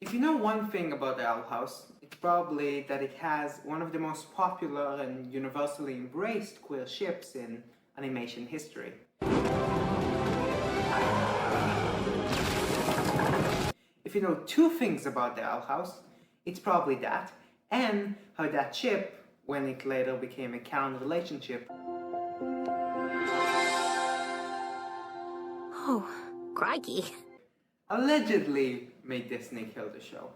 If you know one thing about the Owl House, it's probably that it has one of the most popular and universally embraced queer ships in animation history. If you know two things about the Owl House, it's probably that, and how that ship, when it later became a canon relationship, Oh, crikey. allegedly made Disney kill the show.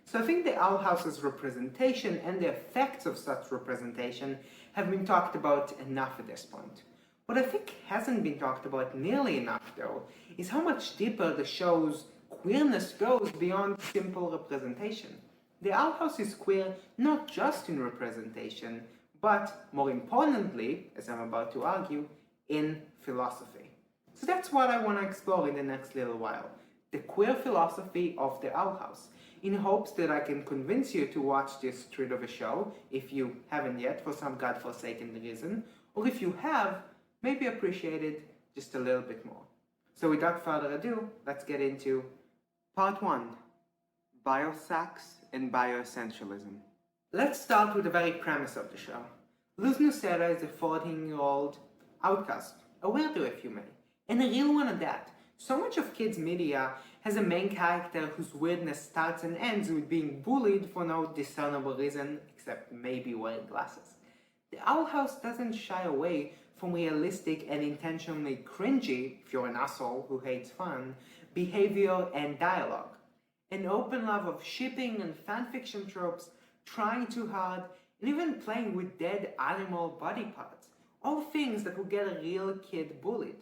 So I think the Owl House's representation and the effects of such representation have been talked about enough at this point. What I think hasn't been talked about nearly enough, though, is how much deeper the show's queerness goes beyond simple representation. The Owl House is queer not just in representation, but more importantly, as I'm about to argue, in philosophy. So that's what I want to explore in the next little while. The queer philosophy of the Owl House, in hopes that I can convince you to watch this treat of a show, if you haven't yet for some godforsaken reason, or if you have, maybe appreciate it just a little bit more. So without further ado, let's get into Part 1, Bio-sex and bio-essentialism. Let's start with the very premise of the show. Luz Nocera is a 14-year-old outcast, a weirdo if you may, and a real one at that. So much of kids' media has a main character whose weirdness starts and ends with being bullied for no discernible reason, except maybe wearing glasses. The Owl House doesn't shy away from realistic and intentionally cringy, if you're an asshole who hates fun, behavior and dialogue. An open love of shipping and fanfiction tropes, trying too hard, and even playing with dead animal body parts. All things that will get a real kid bullied.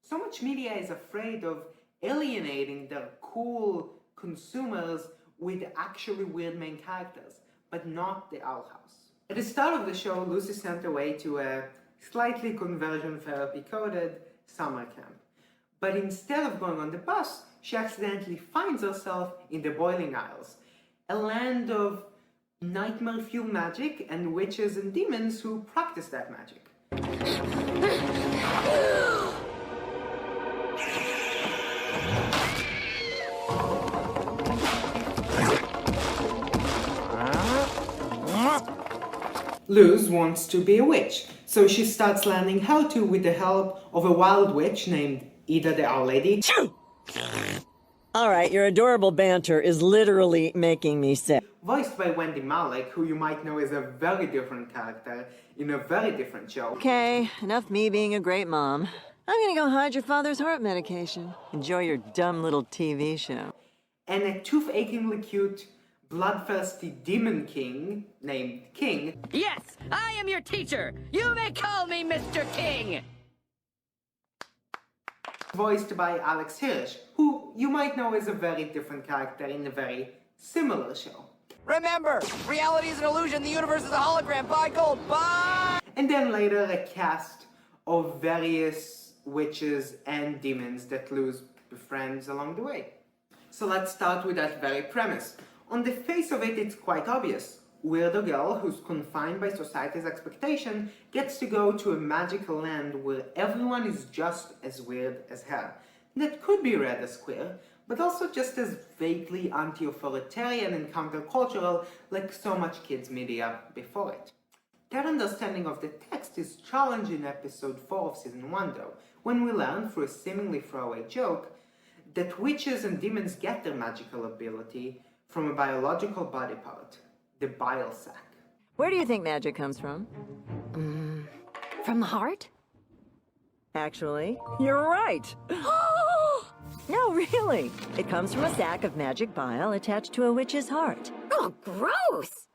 So much media is afraid of alienating their cool consumers with actually weird main characters, but not the Owl House. At the start of the show, Luz is sent away to a slightly conversion therapy coded summer camp. But instead of going on the bus, she accidentally finds herself in the Boiling Isles, a land of nightmare-fueled magic and witches and demons who practice that magic. Luz wants to be a witch, so she starts learning how to with the help of a wild witch named Ida the Owl Lady. Alright, your adorable banter is literally making me sick. Voiced by Wendy Malick, who you might know is a very different character in a very different show. Okay, enough me being a great mom. I'm gonna go hide your father's heart medication. Enjoy your dumb little TV show. And a tooth-achingly cute, bloodthirsty demon king named King. Yes, I am your teacher. You may call me Mr. King. Voiced by Alex Hirsch, who you might know is a very different character in a very similar show. Remember, reality is an illusion. The universe is a hologram. Bye, gold. Bye. And then later a cast of various witches and demons that Luz befriends along the way. So let's start with that very premise. On the face of it, it's quite obvious. Weirdo girl who's confined by society's expectation gets to go to a magical land where everyone is just as weird as her. That could be read as queer, but also just as vaguely anti-authoritarian and countercultural like so much kids' media before it. That understanding of the text is challenged in episode 4 of season 1 though, when we learn through a seemingly throwaway joke that witches and demons get their magical ability from a biological body part, the bile sac. Where do you think magic comes from? From the heart? Actually, you're right. No, really. It comes from a sac of magic bile attached to a witch's heart. Oh, gross!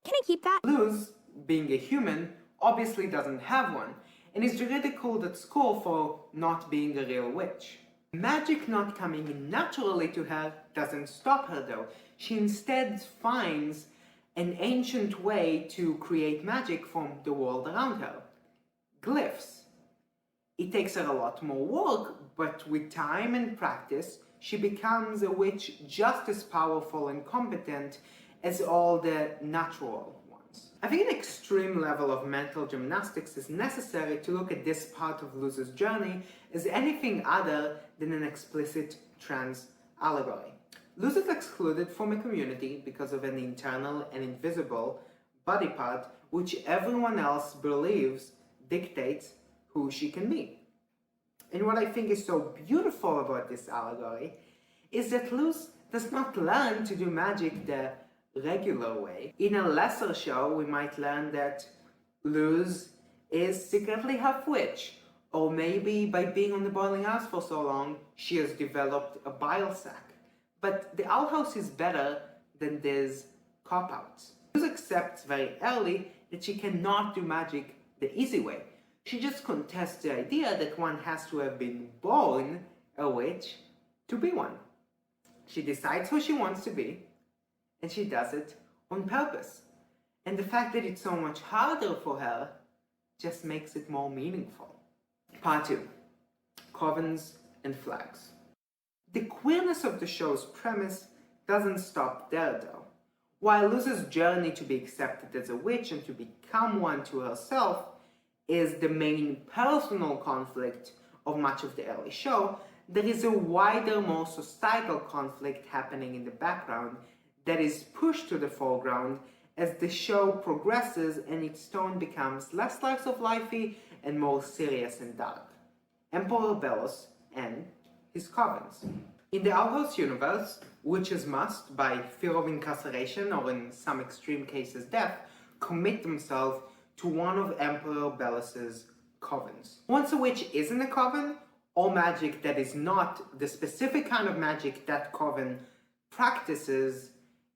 Can I keep that? Luz, being a human, obviously doesn't have one, and is ridiculed at school for not being a real witch. Magic not coming in naturally to her doesn't stop her though. She instead finds an ancient way to create magic from the world around her. Glyphs. It takes her a lot more work, but with time and practice, she becomes a witch just as powerful and competent as all the natural ones. I think an extreme level of mental gymnastics is necessary to look at this part of Luz's journey as anything other than an explicit trans allegory. Luz is excluded from a community because of an internal and invisible body part which everyone else believes dictates who she can be. And what I think is so beautiful about this allegory is that Luz does not learn to do magic the regular way. In a lesser show, we might learn that Luz is secretly half witch, or maybe by being on the boiling ice for so long, she has developed a bile sac. But the Owl House is better than these cop-outs. Luz accepts very early that she cannot do magic the easy way. She just contests the idea that one has to have been born a witch to be one. She decides who she wants to be, and she does it on purpose. And the fact that it's so much harder for her just makes it more meaningful. Part 2. Covens and Flags. The queerness of the show's premise doesn't stop there though. While Luz's journey to be accepted as a witch and to become one to herself is the main personal conflict of much of the early show, there is a wider, more societal conflict happening in the background that is pushed to the foreground as the show progresses and its tone becomes less slice of lifey and more serious and dark. Emperor Belos and his covens. In the Owl House universe, witches must, by fear of incarceration or in some extreme cases death, commit themselves to one of Emperor Belos's covens. Once a witch is in a coven, all magic that is not the specific kind of magic that coven practices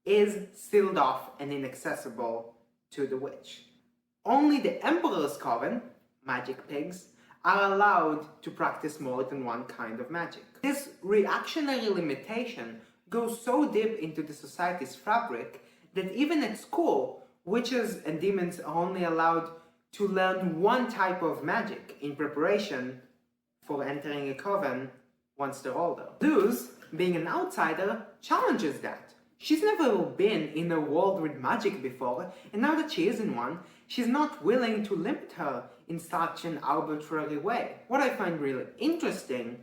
is sealed off and inaccessible to the witch. Only the Emperor's coven, magic pigs, are allowed to practice more than one kind of magic. This reactionary limitation goes so deep into the society's fabric that even at school, witches and demons are only allowed to learn one type of magic in preparation for entering a coven once they're older. Luz, being an outsider, challenges that. She's never been in a world with magic before, and now that she is in one, she's not willing to limit her in such an arbitrary way. What I find really interesting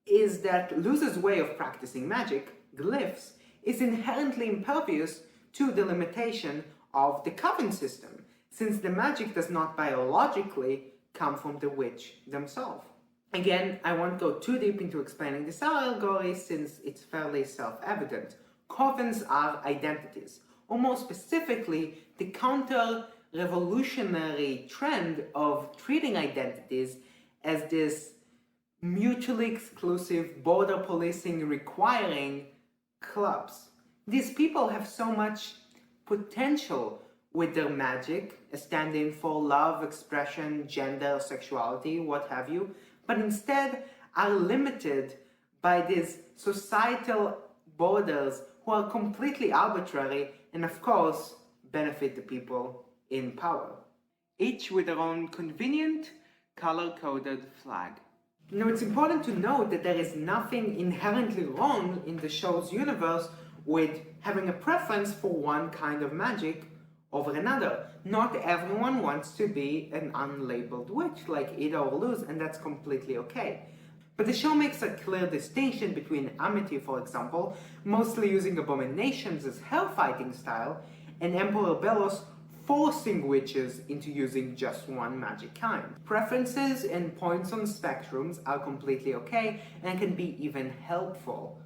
is that Luz's way of practicing magic, glyphs, is inherently impervious to the limitation of the coven system, since the magic does not biologically come from the witch themselves. Again, I won't go too deep into explaining this allegory since it's fairly self-evident. Covens are identities, or more specifically, the counter-revolutionary trend of treating identities as this mutually exclusive, border policing requiring clubs. These people have so much potential with their magic, standing for love, expression, gender, sexuality, what have you, but instead are limited by these societal borders who are completely arbitrary and of course benefit the people in power. Each with their own convenient, color-coded flag. Now it's important to note that there is nothing inherently wrong in the show's universe with having a preference for one kind of magic over another. Not everyone wants to be an unlabeled witch like Ida or Luz, and that's completely okay. But the show makes a clear distinction between Amity, for example, mostly using abominations as hell-fighting style, and Emperor Belos forcing witches into using just one magic kind. Preferences and points on spectrums are completely okay and can be even helpful.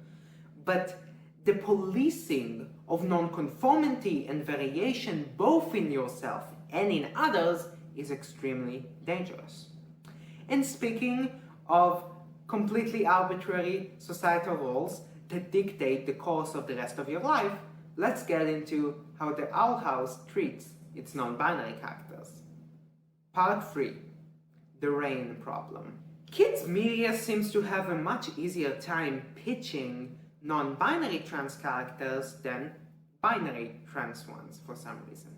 But the policing of non-conformity and variation both in yourself and in others is extremely dangerous. And speaking of completely arbitrary societal roles that dictate the course of the rest of your life, let's get into how the Owl House treats its non-binary characters. Part 3. The rain problem. Kids media seems to have a much easier time pitching non-binary trans characters than binary trans ones for some reason.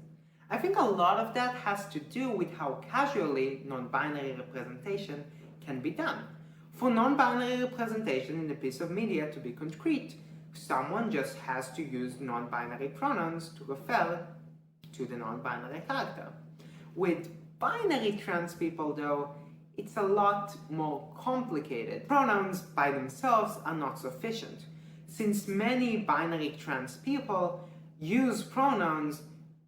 I think a lot of that has to do with how casually non-binary representation can be done. For non-binary representation in a piece of media to be concrete, someone just has to use non-binary pronouns to refer to the non-binary character. With binary trans people though, it's a lot more complicated. Pronouns by themselves are not sufficient, since many binary trans people use pronouns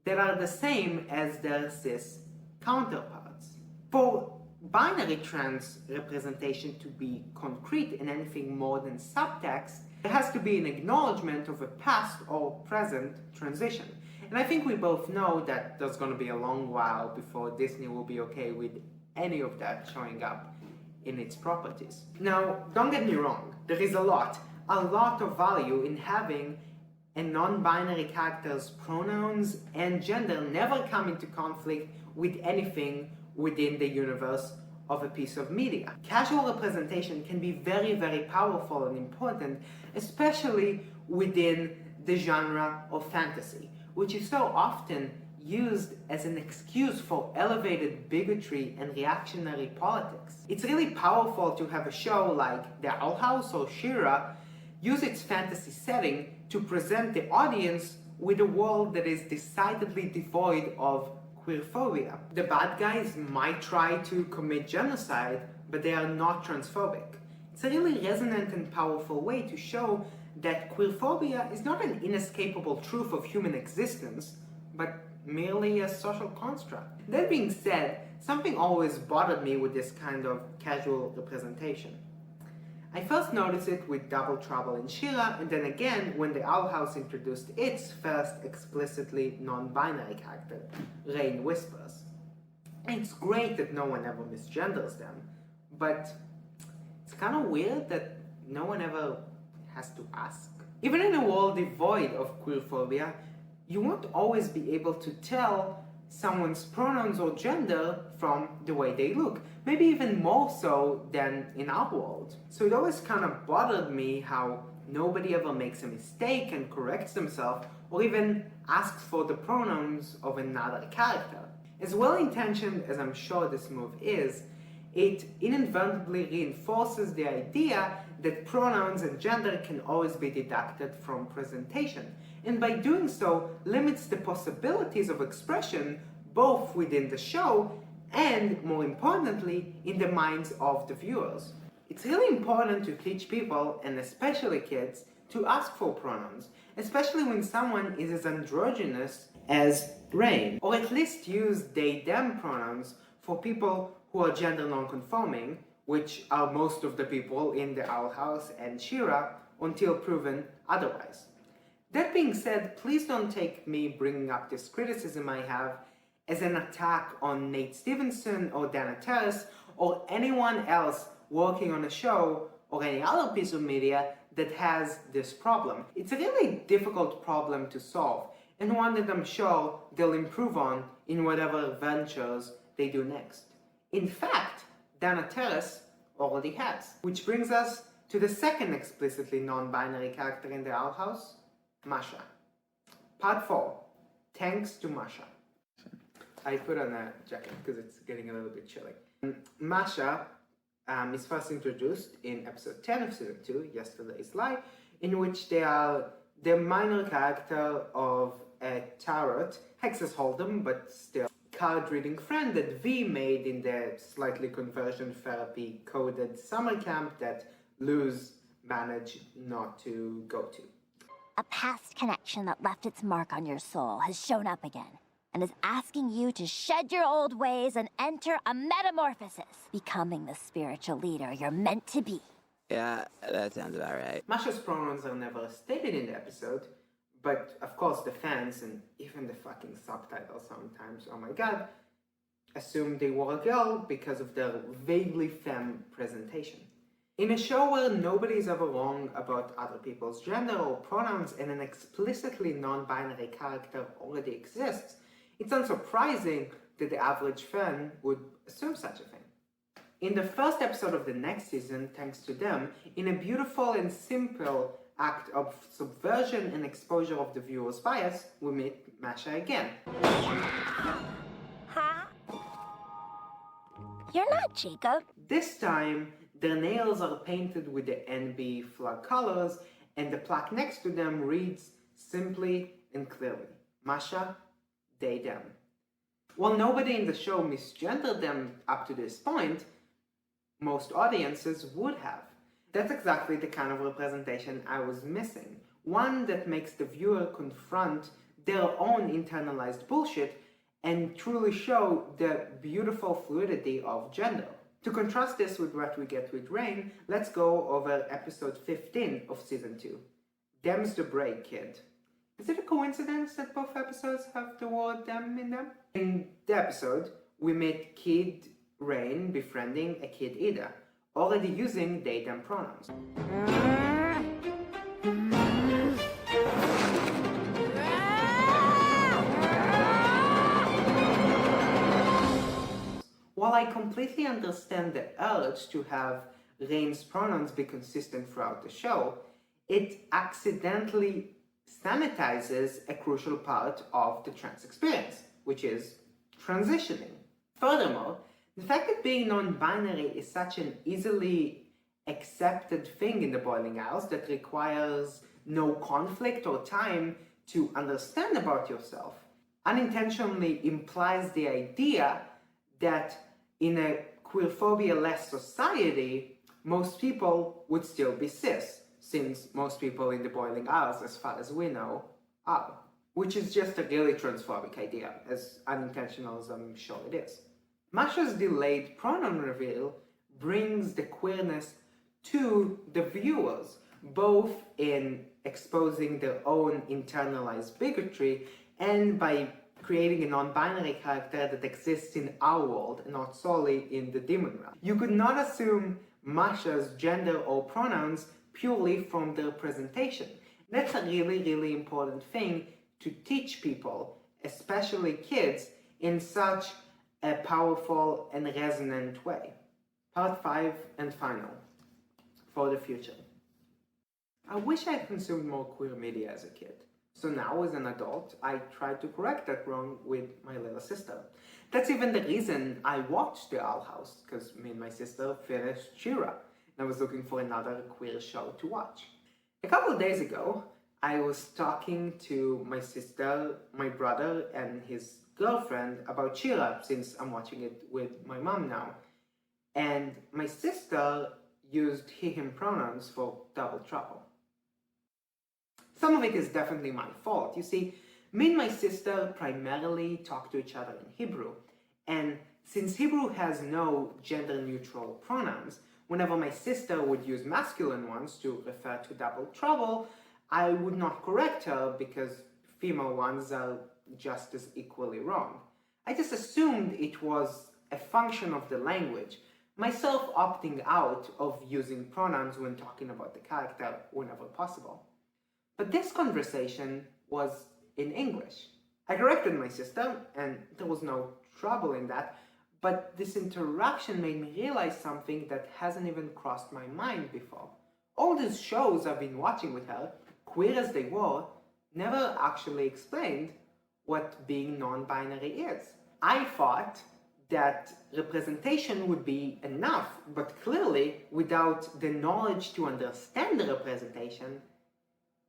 that are the same as their cis counterparts. For binary trans representation to be concrete in anything more than subtext, there has to be an acknowledgement of a past or present transition. And I think we both know that there's going to be a long while before Disney will be okay with any of that showing up in its properties. Now, don't get me wrong, there is a lot of value in having a non-binary character's pronouns and gender never come into conflict with anything within the universe of a piece of media. Casual representation can be very, very powerful and important, especially within the genre of fantasy, which is so often used as an excuse for elevated bigotry and reactionary politics. It's really powerful to have a show like The Owl House or She-Ra use its fantasy setting to present the audience with a world that is decidedly devoid of queerphobia. The bad guys might try to commit genocide, but they are not transphobic. It's a really resonant and powerful way to show that queerphobia is not an inescapable truth of human existence, but merely a social construct. That being said, something always bothered me with this kind of casual representation. I first noticed it with Double Trouble in She-Ra, and then again when the Owl House introduced its first explicitly non-binary character, Rain Whispers. And it's great that no one ever misgenders them, but it's kind of weird that no one ever has to ask. Even in a world devoid of queerphobia, you won't always be able to tell someone's pronouns or gender from the way they look. Maybe even more so than in our world. So it always kind of bothered me how nobody ever makes a mistake and corrects themselves or even asks for the pronouns of another character. As well-intentioned as I'm sure this move is, it inadvertently reinforces the idea that pronouns and gender can always be deducted from presentation, and by doing so limits the possibilities of expression both within the show and, more importantly, in the minds of the viewers. It's really important to teach people, and especially kids, to ask for pronouns, especially when someone is as androgynous as Rain, or at least use they/them pronouns for people who are gender non-conforming, which are most of the people in the Owl House and She-Ra, until proven otherwise. That being said, please don't take me bringing up this criticism I have as an attack on Nate Stevenson or Dana Terrace or anyone else working on a show or any other piece of media that has this problem. It's a really difficult problem to solve, and one that I'm sure they'll improve on in whatever ventures they do next. In fact, Dana Terrace already has. Which brings us to the second explicitly non-binary character in the Owl House, Masha. Part 4. Thanks to Masha. I put on a jacket because it's getting a little bit chilly. Masha is first introduced in episode 10 of season 2, Yesterday's Lie, in which they are the minor character of a tarot, Hex's Hold'em, but still card-reading friend that V made in the slightly conversion therapy coded summer camp that Luz managed not to go to. A past connection that left its mark on your soul has shown up again and is asking you to shed your old ways and enter a metamorphosis, becoming the spiritual leader you're meant to be. Yeah, that sounds about right. Masha's pronouns are never stated in the episode, but of course the fans and even the fucking subtitles sometimes, oh my god, assume they were a girl because of their vaguely femme presentation. In a show where nobody is ever wrong about other people's gender or pronouns and an explicitly non-binary character already exists, it's unsurprising that the average fan would assume such a thing. In the first episode of the next season, thanks to them, in a beautiful and simple act of subversion and exposure of the viewer's bias, we meet Masha again. Huh? You're not Jacob. This time, their nails are painted with the NB flag colors, and the plaque next to them reads simply and clearly, Masha, they, them. While nobody in the show misgendered them up to this point, most audiences would have. That's exactly the kind of representation I was missing. One that makes the viewer confront their own internalized bullshit and truly show the beautiful fluidity of gender. To contrast this with what we get with Rain, let's go over episode 15 of season 2. Them's the break, kid. Is it a coincidence that both episodes have the word them in them? In the episode, we meet Kid Rain befriending a Kid Ida, already using they them pronouns. While I completely understand the urge to have Rain's pronouns be consistent throughout the show, it accidentally sanitizes a crucial part of the trans experience, which is transitioning. Furthermore, the fact that being non-binary is such an easily accepted thing in the Boiling Isles that requires no conflict or time to understand about yourself unintentionally implies the idea that in a queerphobia-less society, most people would still be cis, since most people in the Boiling Isles, as far as we know, are. Which is just a really transphobic idea, as unintentional as I'm sure it is. Masha's delayed pronoun reveal brings the queerness to the viewers, both in exposing their own internalized bigotry and by creating a non-binary character that exists in our world, not solely in the demon realm. You could not assume Masha's gender or pronouns purely from their presentation. That's a really, really important thing to teach people, especially kids, in such a powerful and resonant way. Part 5 and final, for the future. I wish I had consumed more queer media as a kid. So now, as an adult, I try to correct that wrong with my little sister. That's even the reason I watched The Owl House, because me and my sister finished She-Ra, and I was looking for another queer show to watch. A couple of days ago, I was talking to my sister, my brother, and his girlfriend about She-Ra, since I'm watching it with my mom now. And my sister used he/him pronouns for double trouble. Some of it is definitely my fault. You see, me and my sister primarily talk to each other in Hebrew, and since Hebrew has no gender-neutral pronouns, whenever my sister would use masculine ones to refer to double trouble, I would not correct her because female ones are just as equally wrong. I just assumed it was a function of the language, myself opting out of using pronouns when talking about the character whenever possible. But this conversation was in English. I corrected my sister, and there was no trouble in that, but this interaction made me realize something that hasn't even crossed my mind before. All these shows I've been watching with her, queer as they were, never actually explained what being non-binary is. I thought that representation would be enough, but clearly, without the knowledge to understand the representation,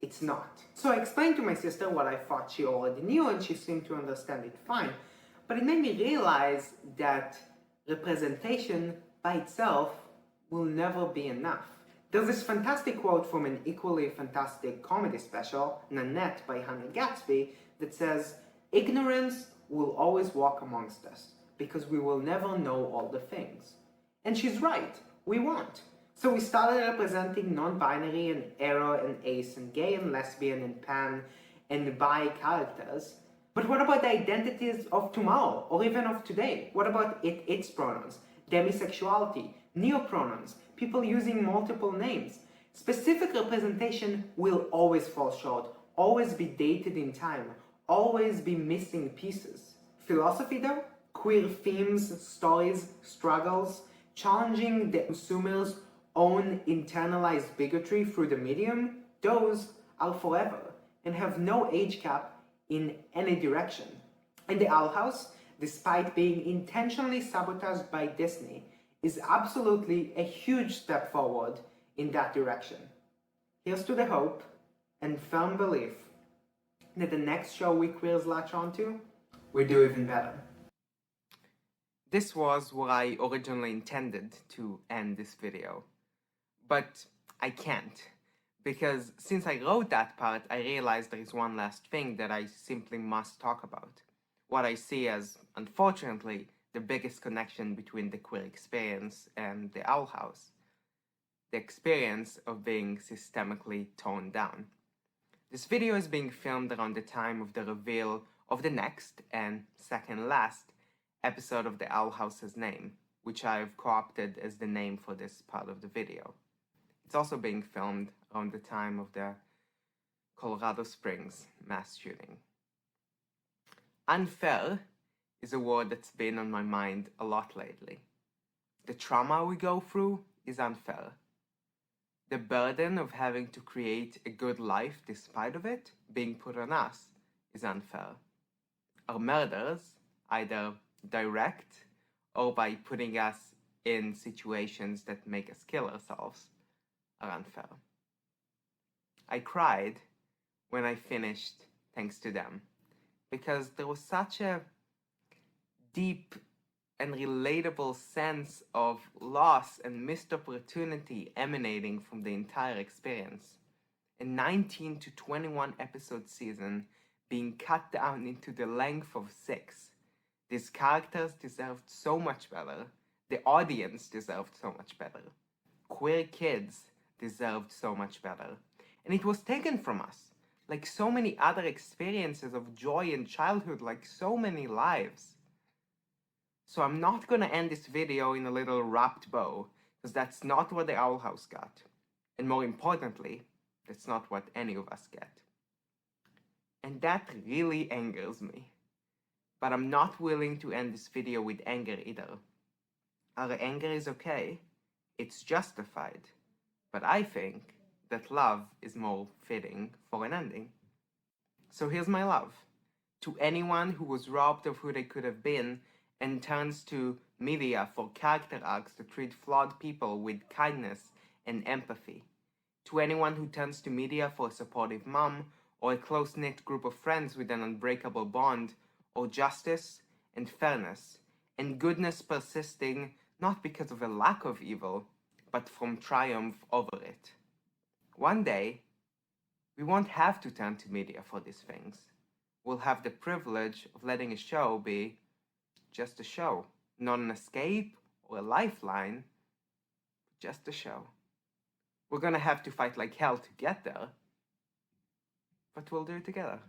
it's not. So I explained to my sister what I thought she already knew, and she seemed to understand it fine. But it made me realize that representation by itself will never be enough. There's this fantastic quote from an equally fantastic comedy special, Nanette by Hannah Gatsby, that says, "Ignorance will always walk amongst us, because we will never know all the things." And she's right, we won't. So we started representing non-binary and aro and ace and gay and lesbian and pan and bi characters. But what about the identities of tomorrow or even of today? What about its pronouns, demisexuality, neopronouns, people using multiple names? Specific representation will always fall short, always be dated in time, always be missing pieces. Philosophy though? Queer themes, stories, struggles, challenging the consumer's own internalized bigotry through the medium, those are forever and have no age cap in any direction. And The Owl House, despite being intentionally sabotaged by Disney, is absolutely a huge step forward in that direction. Here's to the hope and firm belief that the next show we queers latch onto, we do even better. This was what I originally intended to end this video. But I can't. Because since I wrote that part, I realized there is one last thing that I simply must talk about. What I see as, unfortunately, the biggest connection between the queer experience and the Owl House. The experience of being systemically toned down. This video is being filmed around the time of the reveal of the next, and second last, episode of the Owl House's name, which I have co-opted as the name for this part of the video. It's also being filmed around the time of the Colorado Springs mass shooting. Unfair is a word that's been on my mind a lot lately. The trauma we go through is unfair. The burden of having to create a good life despite of it being put on us is unfair. Our murders, either direct or by putting us in situations that make us kill ourselves, are unfair. I cried when I finished Thanks to Them, because there was such a deep and relatable sense of loss and missed opportunity emanating from the entire experience. A 19 to 21 episode season being cut down into the length of 6. These characters deserved so much better. The audience deserved so much better. Queer kids deserved so much better. And it was taken from us, like so many other experiences of joy in childhood, like so many lives. So I'm not gonna end this video in a little wrapped bow, because that's not what the Owl House got. And more importantly, that's not what any of us get. And that really angers me. But I'm not willing to end this video with anger either. Our anger is okay, it's justified, but I think that love is more fitting for an ending. So here's my love. To anyone who was robbed of who they could have been and turns to media for character arcs to treat flawed people with kindness and empathy. To anyone who turns to media for a supportive mom or a close-knit group of friends with an unbreakable bond, or justice and fairness and goodness persisting not because of a lack of evil, but from triumph over it. One day, we won't have to turn to media for these things. We'll have the privilege of letting a show be just a show, not an escape or a lifeline, just a show. We're gonna have to fight like hell to get there, but we'll do it together.